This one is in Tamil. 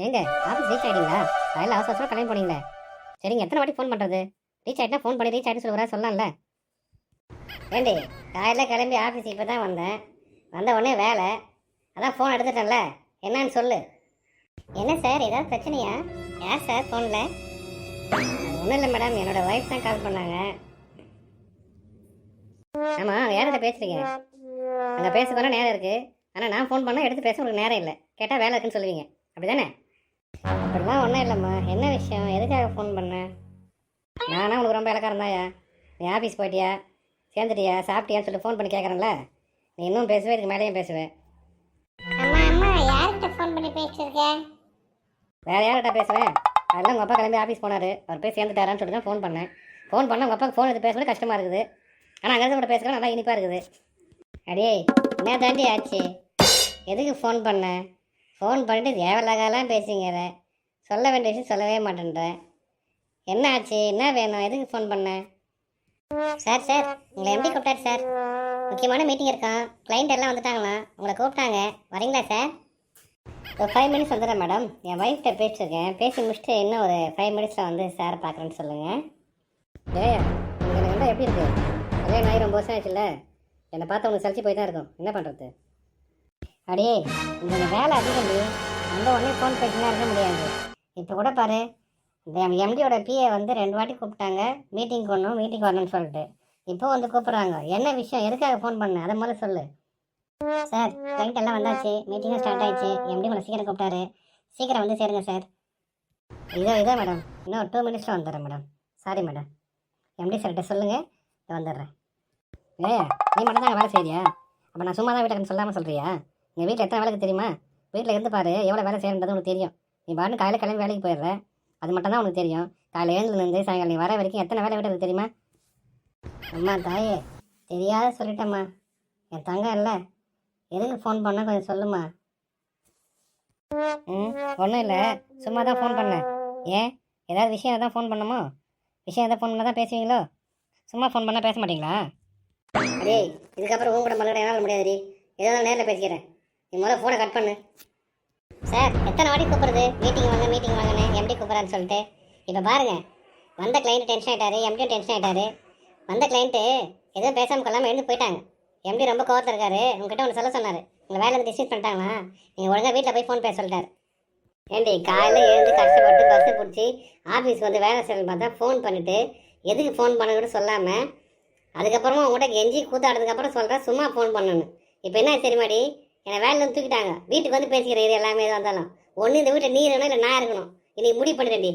ஏங்க ஆஃபீஸ் ரீச் ஆகிட்டீங்களா? காலையில் அவசரம் கிளம்பி போனீங்களே. சரிங்க, எத்தனை வாட்டி ஃபோன் பண்ணுறது? ரீச் ஆகிட்டா ஃபோன் பண்ணி ரீச் ஆகிட்டு சொல்லுறா சொல்லலாம்ல. ஏண்டி காலையில் கிளம்பி ஆஃபீஸ் இப்போ தான் வந்தேன். வந்த உடனே வேலை, அதான் ஃபோன் எடுத்துட்டேன்ல. என்னன்னு சொல்லு. என்ன சார், ஏதாவது பிரச்சனையா? யார் சார் ஃபோனில்? ஒன்றும் இல்லை மேடம், என்னோட ஒய்ஃப் தான் கால் பண்ணாங்க. ஆமாம், யார்கிட்ட பேசுகிறீங்க? அங்கே பேசுகிறோன்னா நேரம் இருக்குது. ஆனால் நான் ஃபோன் பண்ணால் எடுத்து பேச உங்களுக்கு நேரம் இல்லை. கேட்டால் வேலை இருக்குன்னு சொல்லுவீங்க, அப்படி தானே? அப்படிலாம் ஒன்றும் இல்லைம்மா. என்ன விஷயம், எதுக்காக ஃபோன் பண்ணேன்? நானா உனக்கு ரொம்ப இலக்காரம் தாயா? நீ ஆஃபீஸ் போயிட்டியா, சேர்ந்துட்டியா, சாப்பிட்டியான்னு சொல்லிட்டு ஃபோன் பண்ணி கேட்குறேன்ல. நீ இன்னும் பேசுவேன், இதுக்கு மேலேயும் பேசுவேன். அம்மா அம்மா யார்கிட்ட ஃபோன் பண்ணி பேசியிருக்கேன்? வேறு யார்கிட்ட பேசுவேன்? அதெல்லாம் உங்கள் அப்பா கிளம்பி ஆஃபீஸ் போனார், அவர் போய் சேர்ந்துட்டாரான்னு சொல்லிட்டு தான் ஃபோன் பண்ணேன். ஃபோன் பண்ணால் உங்கள் அப்பாவுக்கு ஃபோன் எடுத்து பேசுறது கஷ்டமாக இருக்குது. ஆனால் அங்கே கூட பேசுகிறேன், நல்லா இனிப்பாக இருக்குது. அடே என்ன தாண்டி ஆச்சு? எதுக்கு ஃபோன் பண்ணேன்? ஃபோன் பண்ணிட்டு தேவையில்லாதெல்லாம் பேசுங்கிற, சொல்ல வேண்டிய விஷயம் சொல்லவே மாட்டேன்றேன். என்ன ஆச்சு, என்ன வேணும், எதுக்கு ஃபோன் பண்ணேன்? சார் சார் உங்களை எப்படி கூப்பிட்டாரு சார்? முக்கியமான மீட்டிங் இருக்கான், கிளைண்ட் எல்லாம் வந்துட்டாங்களா, உங்களை கூப்பிட்டாங்க, வரீங்களா சார்? ஒரு 5 மினிட்ஸ் வந்துடுறேன் மேடம். என் ஒய்ஃப்கிட்ட பேசியிருக்கேன், பேசி முடிச்சுட்டு இன்னும் ஒரு 5 மினிட்ஸில் வந்து சார் பார்க்குறேன்னு சொல்லுங்கள். ஏயா உங்களுக்கு என்ன எப்படி இருக்குது? கல்யாணம் ஆகி ரொம்ப வருஷம் ஆச்சுல்ல, என்னை பார்த்து உங்களுக்கு சலிச்சு போய் தான் இருக்கும். என்ன பண்ணுறது? அடே இந்த வேலை அதிகம், அந்த உடனே ஃபோன் பேசினா இருக்க முடியாது. இப்போ கூட பாரு, இந்த எம்டியோட பிஏ வந்து 2 வாட்டி கூப்பிட்டாங்க, மீட்டிங் வரணும்னு சொல்லிட்டு. இப்போ வந்து கூப்பிட்றாங்க. என்ன விஷயம், எதுக்காக ஃபோன் பண்ணேன், அதை முதல்ல சொல்லு. சார் கிளைண்ட் எல்லாம் வந்தாச்சு, மீட்டிங்கும் ஸ்டார்ட் ஆயிடுச்சு, எம்டி உங்களை சீக்கிரம் கூப்பிட்டாரு, சீக்கிரம் வந்து சேருங்க சார். இதோ மேடம், இன்னும் 2 மினிட்ஸில் வந்துடுறேன் மேடம். சாரி மேடம், எம்டி சார்கிட்ட சொல்லுங்கள், வந்துடுறேன். ஏ நீ மட்டும் தான் வேலை செய்யறியா? அப்போ நான் சும்மா தான் வீட்டுக்கு சொல்லாமல் சொல்கிறியா? எங்கள் வீட்டில் எத்தனை வேலைக்கு தெரியுமா? வீட்டில் இருந்து பாரு, எவ்வளோ வேலை செய்யணுன்றது உனக்கு தெரியும். நீ பாட்டு காலையில் கிளம்பி வேலைக்கு போயிடுற, அது மட்டும் தான் உனக்கு தெரியும். காலையில் எழுந்துலேருந்து சாயங்காலம் நீ வர வரைக்கும் எத்தனை வேலை விட்டது தெரியுமா? அம்மா தாயே, தெரியாத சொல்லிட்டேம்மா. என் தங்கம் இல்லை, எதுக்கு ஃபோன் பண்ண கொஞ்சம் சொல்லுமா. ஒன்றும் இல்லை, சும்மா தான் ஃபோன் பண்ணேன். ஏன் ஏதாவது விஷயம் தான் ஃபோன் பண்ணணுமோ? விஷயம் எதாவது ஃபோன் பண்ணால் தான் பேசுவீங்களோ? சும்மா ஃபோன் பண்ணால் பேச மாட்டீங்களா? அடே இதுக்கப்புறம் உங்க கூட மல்லிட என்னால் முடியாதுடி, ஏதாவது நேரில் பேசிக்கிறேன். நீ முதல்ல ஃபோனை கட் பண்ணு. சார் எத்தனை வாட்டி கூப்பிடுறது, மீட்டிங் வாங்கன்னு எம்டி கூப்பிட்றான்னு சொல்லிட்டு. இப்போ பாருங்கள், வந்த கிளைண்ட் டென்ஷன் ஆகிட்டாரு, எம்டியும் டென்ஷன் ஆகிட்டாரு. வந்த கிளைண்ட்டு எதுவும் பேசாமல் கொள்ளாமல் எழுந்து போயிட்டாங்க. எம்டி ரொம்ப கோவத்தில் இருக்காரு, உங்ககிட்ட ஒன்று சொல்ல சொன்னார். உங்களை வேலை வந்து டிஸ்மிஸ் பண்ணிட்டாங்களா, நீங்கள் ஒழுங்காக வீட்டில் போய் ஃபோன் பேச சொல்லிட்டாரு. ஏண்டி காலையில் எழுந்து கஷ்டப்பட்டு பஸ்ஸு பிடிச்சி ஆஃபீஸ்க்கு வந்து வேலை செய்யணும் பார்த்தா ஃபோன் பண்ணிவிட்டு எதுக்கு ஃபோன் பண்ணணும்னு சொல்லாமல் அதுக்கப்புறமா உங்கள்கிட்ட கெஞ்சி கூத்தாடுறதுக்கப்புறம் சொல்கிறேன் சும்மா ஃபோன் பண்ணணும். இப்போ என்ன தெரியுமாடி, என்னை வேலையில தூக்கிட்டாங்க, வீட்டுக்கு வந்து பேசிக்கிற இது எல்லாமே எதாக இருந்தாலும். ஒன்று இந்த வீட்டை நீ இருக்கணும், இல்லை நான் இருக்கணும். இன்னைக்கு முடிவு பண்ணிட்டேன்டி.